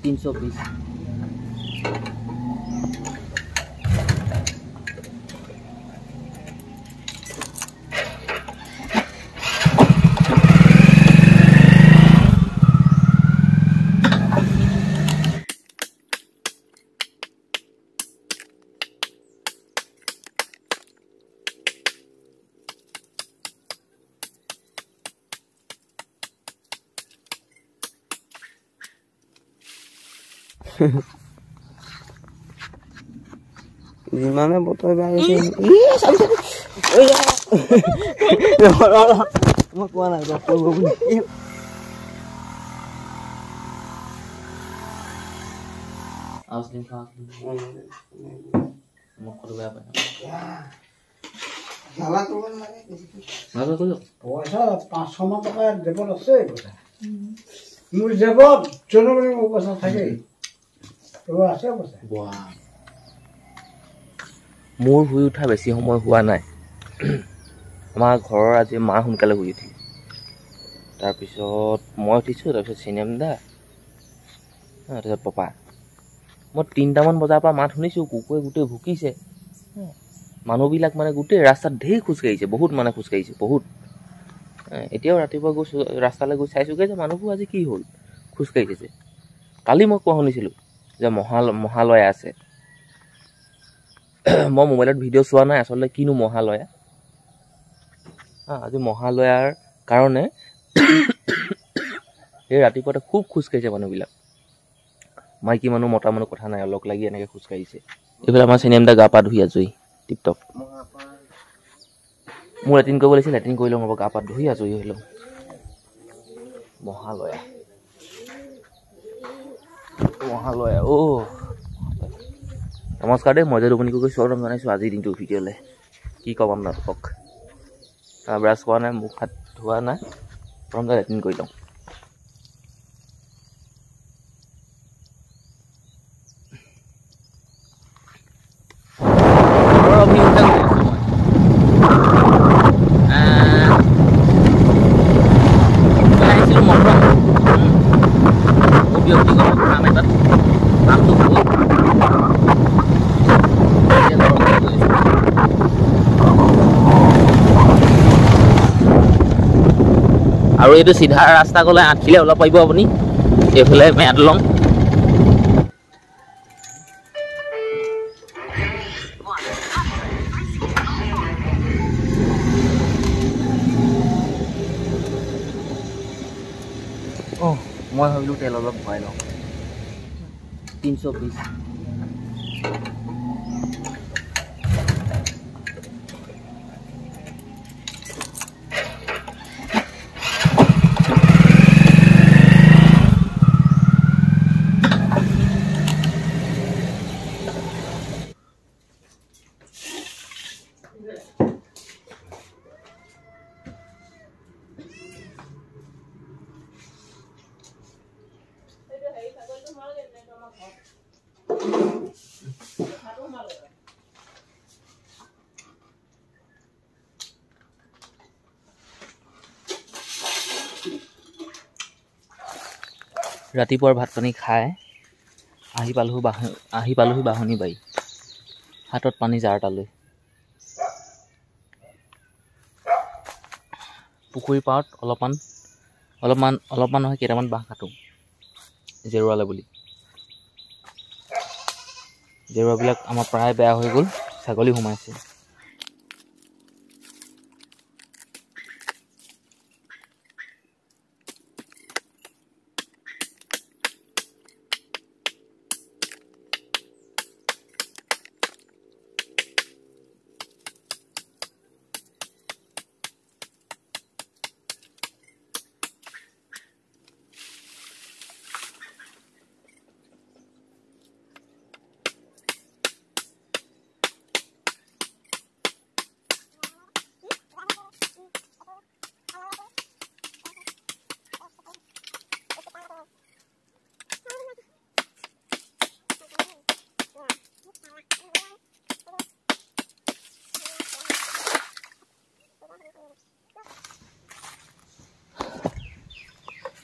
320 जिमाने बतय बागे মই কোৱা নাই কৰিব বুলি আউসলিং খা মোক কত বেয়া পায় ঝালা কৰিব লাগে ভালো কইলো পয়সা 500 মান টাকা দেবত আছে কথা মোৰ দেবত জনমনি পয়সা থাকে তো আছে পয়সা বাহ মোৰ শুই উঠা বেছি সময় হোৱা নাই আমাৰ ঘৰৰ আজি মা সোনকালে শুই উঠিল তাৰপিছত মই উঠিছোঁ তাৰপিছত চিনেমদা তাৰপিছত পাপা মই 3টামান বজাৰ পৰা মাত শুনিছোঁ কুকুৰে গোটেই ভুকিছে মানুহবিলাক মানে গোটেই ৰাস্তাত ঢেৰ খোজকাঢ়িছে বহুত মানে খোজকাঢ়িছে বহুত এতিয়াও ৰাতিপুৱা গৈছোঁ ৰাস্তালৈ গৈ চাইছোঁগৈ যে মানুহবোৰ আজি কি হ'ল খোজকাঢ়িছে কালি মই কোৱা শুনিছিলোঁ যে মহালয়া আছে মই মোবাইলত ভিডিঅ' চোৱা নাই আচলতে কিনো মহালয়া আজি মহালয়াৰ কাৰণে এই ৰাতিপুৱাতে খুব খোজকাঢ়িছে মানুহবিলাক মাইকী মানুহ মতা মানুহ কথা নাই লগ লাগি এনেকৈ খোজকাঢ়িছে এইফালে আমাৰ চিনেমদা গা পা ধুই আজৰি টিপটপ মোৰ লেট্ৰিন কৰিব লাগিছিল লেট্ৰিন কৰি লওঁ গা পা ধুই আজৰি হৈ লওঁ মহালয়া নমস্কাৰ দেই মই যে ৰুপনিকৈ গৈ স্বাগতম জনাইছোঁ আজিৰ দিনটো ভিডিঅ'লৈ কি ক'ম আপোনালোকক ব্ৰাছ কৰা নাই মুখ হাত ধোৱা নাই প্ৰথমতে লেট্ৰিন কৰি লওঁ আৰু এইটো সিধা ৰাস্তা গ'লে আঠখিলে অলপ পাৰিব আপুনি এইফালে মেট লং মই ভাবিলোঁ তেল অলপ ভৰাই লওঁ 320 ৰাতিপুৱাৰ ভাত পানী খাই আহি পালোহি বাহনী বাৰী হাতত পানী জাৰ এটা লৈ পুখুৰী পাৰত অলপমান নহয় কেইটামান বাঁহ কাটো জেৰুৱালে বুলি জেৰুৱাবিলাক আমাৰ প্ৰায় বেয়া হৈ গ'ল ছাগলী সোমাইছে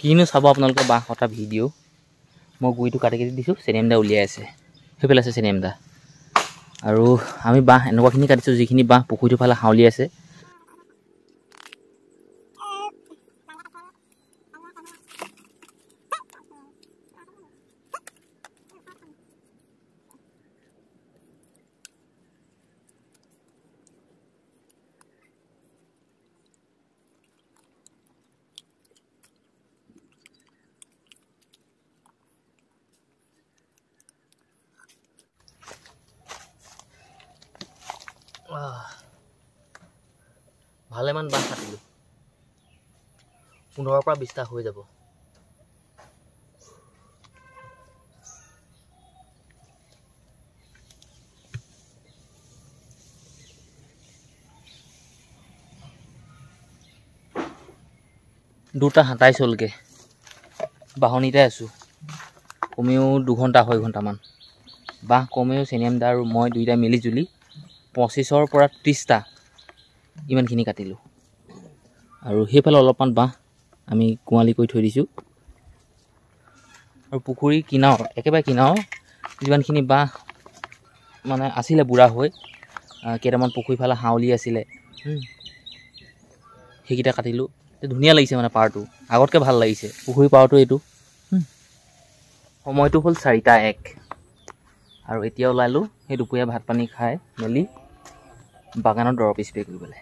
কিনো চাব আপোনালোকে বাঁহ কটা ভিডিঅ' মই গুৰিটো কাটি দিছোঁ, চেনিয়ামদা উলিয়াই আছে, সেইফালে আছে চেনিয়ামদা। আৰু আমি বাঁহ এনেকুৱাখিনি কাটিছোঁ যিখিনি বাঁহ পুখুৰীটোৰ ফালে হাউলি আছে। ভালেমান বাঁহ কাটিলোঁ, 15ৰ পৰা 20টা হৈ যাব। দুটা হাতাই চলগে, বাহনিতে আছোঁ, কমেও 2 ঘণ্টা 2.5 ঘণ্টামান। বাঁহ কমেও চেনিয়ামদা আৰু মই দুইটা মিলি জুলি 25ৰ পৰা 30টা ইমানখিনি কাটিলোঁ। আৰু সেইফালে অলপমান বাঁহ আমি কোৱালি কৰি থৈ দিছোঁ। আৰু পুখুৰীৰ কিনাৰৰ একেবাৰে কিনাৰৰ যিমানখিনি বাঁহ মানে আছিলে বুঢ়া হৈ, কেইটামান পুখুৰীৰ ফালে হাউলি আছিলে, সেইকেইটা কাটিলোঁ। ধুনীয়া লাগিছে মানে পাৰটো, আগতকৈ ভাল লাগিছে পুখুৰী পাৰটো এইটো। সময়টো হ'ল 4:01 আৰু এতিয়া ওলালোঁ সেই দুপৰীয়া ভাত পানী খাই মেলি বাগানত দৰৱ স্প্ৰে কৰিবলৈ।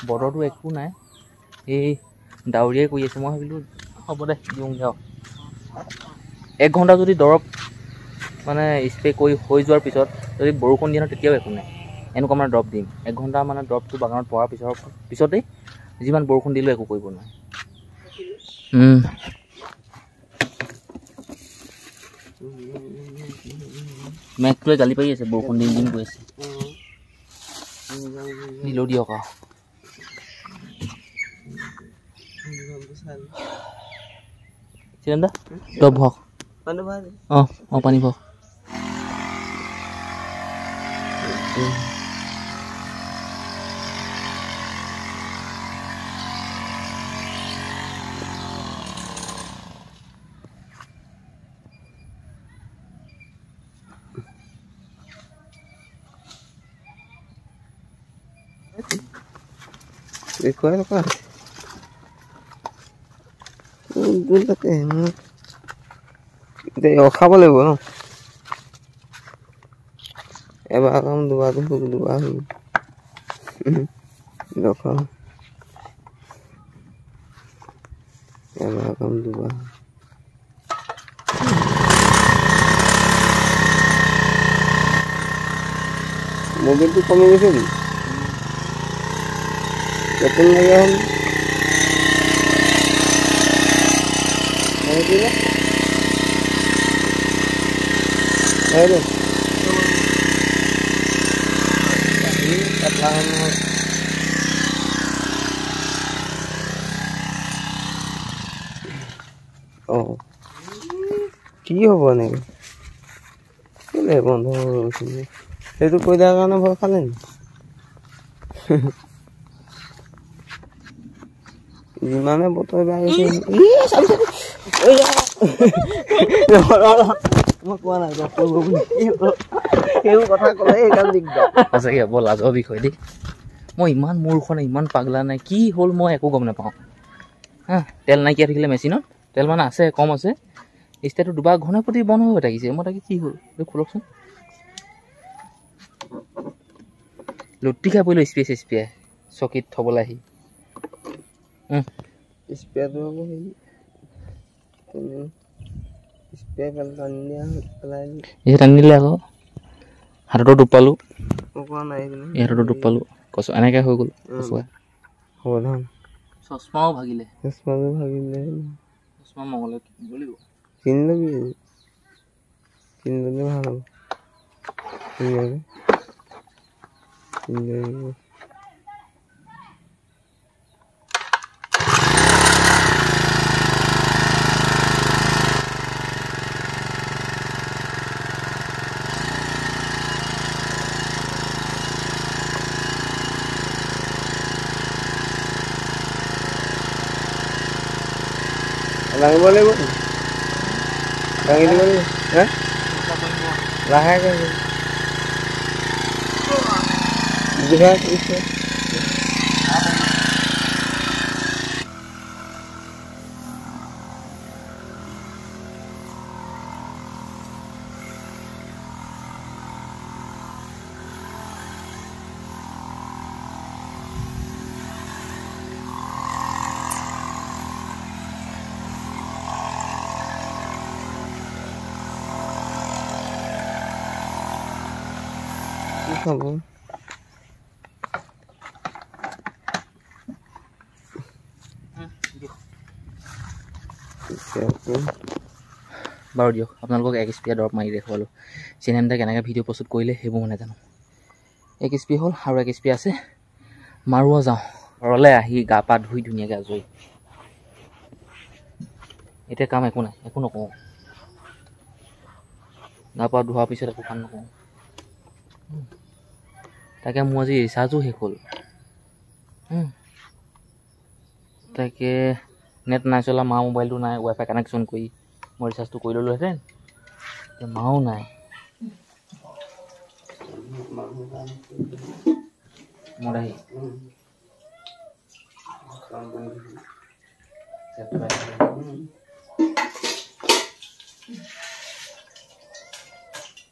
বতৰটো একো নাই, এই ডাৱৰীয়াই কৰি আছে। মই ভাবিলোঁ হ'ব দে দিওঁগৈ আৰু 1 ঘণ্টা যদি দৰৱ মানে স্প্ৰে কৰি হৈ যোৱাৰ পিছত যদি বৰষুণ দিয়ে ন তেতিয়াও একো নাই, এনেকুৱা মানে দৰৱ দিম। 1 ঘণ্টা মানে দৰৱটো বাগানত পৰাৰ পিছতেই যিমান বৰষুণ দিলেও একো কৰিব নোৱাৰে। মেঘটোৱে গালি পাৰি আছে, বৰষুণ দিম দিম গৈ আছে। দিলেও দিয়ক আৰু চিৰান্দা দৰৱ ভক। অঁ পানী ভক। খাব লাগিব ন, এবাৰ কাম দুবাৰ ৰখাম, এবাৰ কাম দুবাৰ। মোবাইলটো কমি গৈছে নেকি? নতুন লাগে হ'ল কি হ'ব এনেকে? কেলে বন্ধ হৈ গৈছিলে? সেইটো কৈ দিয়াৰ কাৰণে ভয় খালে নি? যিমানে বতৰ বেয়া গৈছে, মই কোৱা নাই সেইবোৰ কথা ক'লে সেইকাৰণে দিগদাৰ। সঁচাকৈ বৰ লাজৰ বিষয় দেই। মই ইমান মূৰখন ইমান পাগলা নাই, কি হ'ল মই একো গম নাপাওঁ। তেল নাইকিয়া থাকিলে মেচিনত, তেল মানে আছে কম আছে, ষ্টাৰটো দুবাৰ ঘনে প্ৰতি বন্ধ হৈ থাকিছে। মই তাকে কি হ'ল খোলকচোন, লুটি খাই পৰিলোঁ স্প্ৰে চকীত থ'বলৈ আহি। স্প্ৰেটো আকৌ স্প্ৰে টানি দিলে আকৌ হাততো দুখ পালোঁ, ইহঁততো দুখ পালোঁ, কচ এনেকৈ হৈ গ'ল কচুৱা। হ'ল চশমাও ভাগিলে, চশমা মঙলে কিনিব লাগিব। কিনি ল'বি, কিনি ল'লে ভাল হ'ব। লাগিব লাগিব দাঙি দিব হ্যাঁ লাহেকে বুঝা কৰিছে খবৰ বাৰু দিয়ক আপোনালোকক XP দৰৱ মাৰি দেখুৱালোঁ চিনেমাটা কেনেকৈ ভিডিঅ' প্ৰস্তুত কৰিলে সেইবোৰ মই নাজানো XP হ'ল আৰু XP আছে মাৰোঁ যাওঁ ঘৰলৈ আহি গা পা ধুই ধুনীয়াকৈ আজৰি এতিয়া কাম একো নাই একো নকওঁ গা পা ধোৱাৰ পিছত একো কাম নকওঁ তাকে মোৰ আজি ৰিচাৰ্জো শেষ হ'ল তাকে নেট নাই চলা মা মোবাইলটো নাই ৱাইফাই কানেকশ্যন কৰি মই ৰিচাৰ্জটো কৰি ল'লোহেঁতেন মাও নাই মদাহী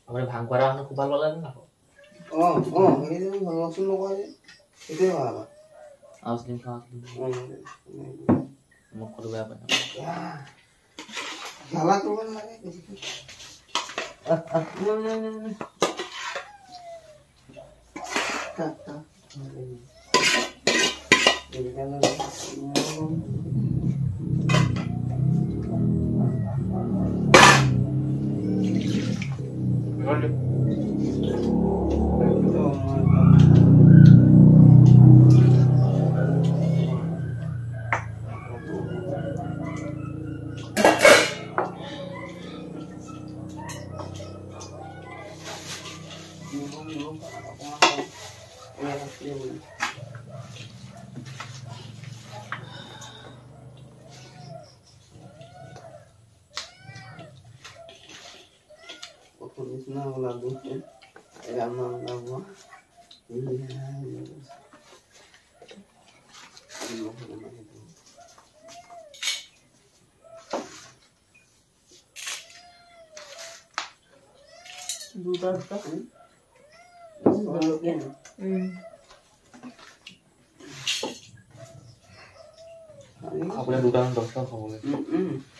আপুনি ভাং কৰা মানুহ খুব ভাল পালে আকৌ সেইটো ভালচোন নকয় যে সেইটোৱে ভাল আউচলিম খোৱা মোক ক'লো বেয়া পায় ঝালা কৰিব নালাগে বেছিকৈ Nah, lagu lama lama আপোনাৰ দুটামান দহটা খাবলৈ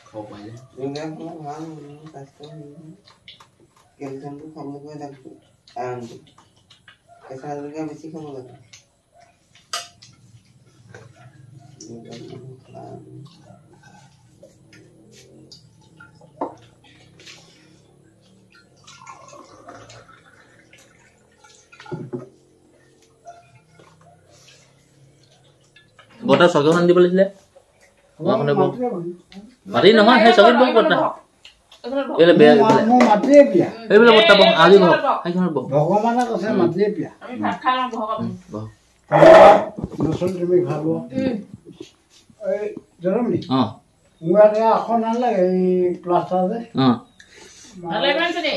খাব পাৰিলে কেলচিয়ামটো খাবলৈ লাগতো আৰামটো কেঁচা জলকীয়া বেছি খাব লাগে বটা চকীখন দিব লাগিছিলে মাটি নহয় সেই চকীত বহ বটা এইলে বেয়া মই মাতিয়ে বিয়া এইবিলাক বটা বহ আজি বহ সেইখনত বহ ভগৱানে কৈছে মাতিয়ে বিয়া আমি ভাত খাই লওঁ বহক আপুনি বহ নচল তুমি খাব এই জনমনি অঁ মোৰ ইয়াত এখন নালাগে এই প্লাষ্টাৰ যে অঁ ভালে পাইছে নে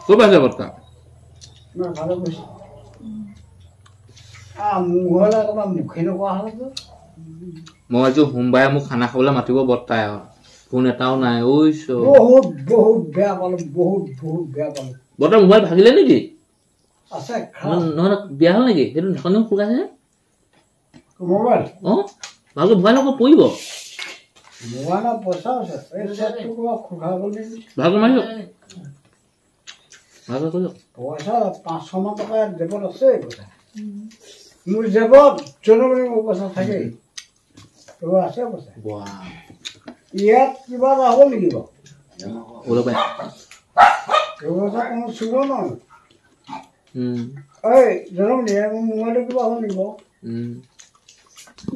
ক'ৰ পৰা আছে বটা মই ভালে কৈছোঁ মোৰ ঘৰলৈ অকণমান মুখে নকৰা হ'লতো মই আজি সোমবাৰে মোক খানা খাবলৈ মাতিব বৰ্তাই ফোন এটাও নাই ঐ বহুত বহুত বেয়া পালোঁ বহুত বহুত বেয়া পালোঁ বৰ্তাৰ মোবাইল ভাগিলে নেকি আছে নহয় বিয়া হ'ল নেকি সেইটো ঢাকনিও শুকাইছে মোবাইল অঁ ভালকৈ ভৰাই লওক পৰিব মোবাইলৰ পইচা আছে এই চেটটো কিবা খোকা বুলি ভালকৈ মাৰি লওক ভালকৈ কৰি লওক পইচা 500 মান টকা জেপত আছে পইচা মোৰ জেপত জনমনি মোৰ পইচা থাকেই আছে পইচা ইয়াত কিবা এটা হ'ব নেকি বাৰু ওলাব পইচা কোনো চুব নোৱাৰো এই জনমনি মোৰ মোবাইলটো কিবা হ'ব নেকি বাৰু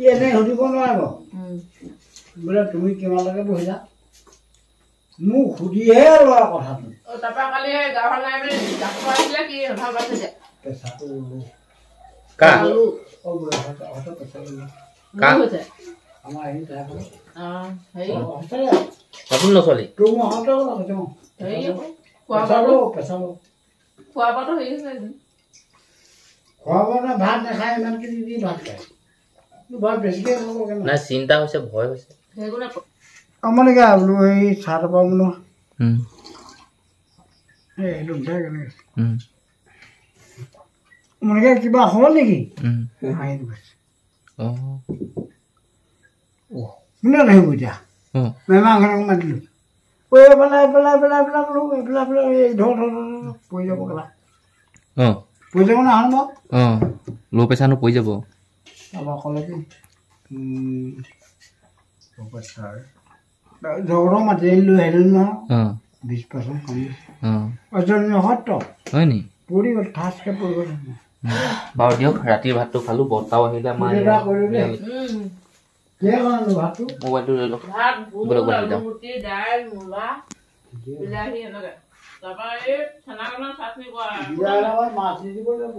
ই এনেই সুধিব নোৱাৰে বাৰু বোলে তুমি কিমানলৈকে বহিলা মোক সুধিহে লোৱা কথাটো তাৰপৰা কালি গাঁৱৰ নাই বুলি ডাক্তৰ আহিলে কি ভাল পাইছে যে পেচাটো কা আলু অ' পেচাটো কা হৈছে আমাৰ হেৰি থাকে হেৰি নতুন নচলি তোৰ মহঁতৰ কথা হেৰি পেচালো পেচালো খোৱা বোৱাটো হেৰি হৈছে খোৱা বোৱা ভাত নাখায় ইমানখিনি দি ভাত খায় ভাত বেছিকৈ খাব কেনে নাই চিন্তা হৈছে ভয় হৈছে সেইগুণে আমালৈকে বোলো এই চাহ তাপা বোলো এইটো কেনেকৈ মোৰকে কিবা হ'ল নেকি হাঁহি কৈছে কোনে নাহিব এতিয়া মেমাখনক মাতিলোঁ পেলাই বোলো এইফালে এই ধৰ পৰি যাব কেলা পৰি যাব নহয় মই ল' প্ৰেচাৰনো পৰি যাব তাৰপৰা ক'লে কি জগতৰ মাতি লৈ আহিলোঁ নহয় 20% কমি অজনীয় সত্ৰ হয় নি পৰি গ'ল ঠাচকৈ পৰি গ'ল বাৰু দিয়ক ৰাতিৰ ভাতটো খালোঁ বৰ্তাও আহিলে আমাৰ ভাতটো মোবাইলটো লৈ লওক ভাত বুট আলুগুটি দাইল মূলা বিলাহী এনেকৈ তাৰপৰা এই চানাকণৰ চাটনি কৰা মাছ দি দিব লাগিব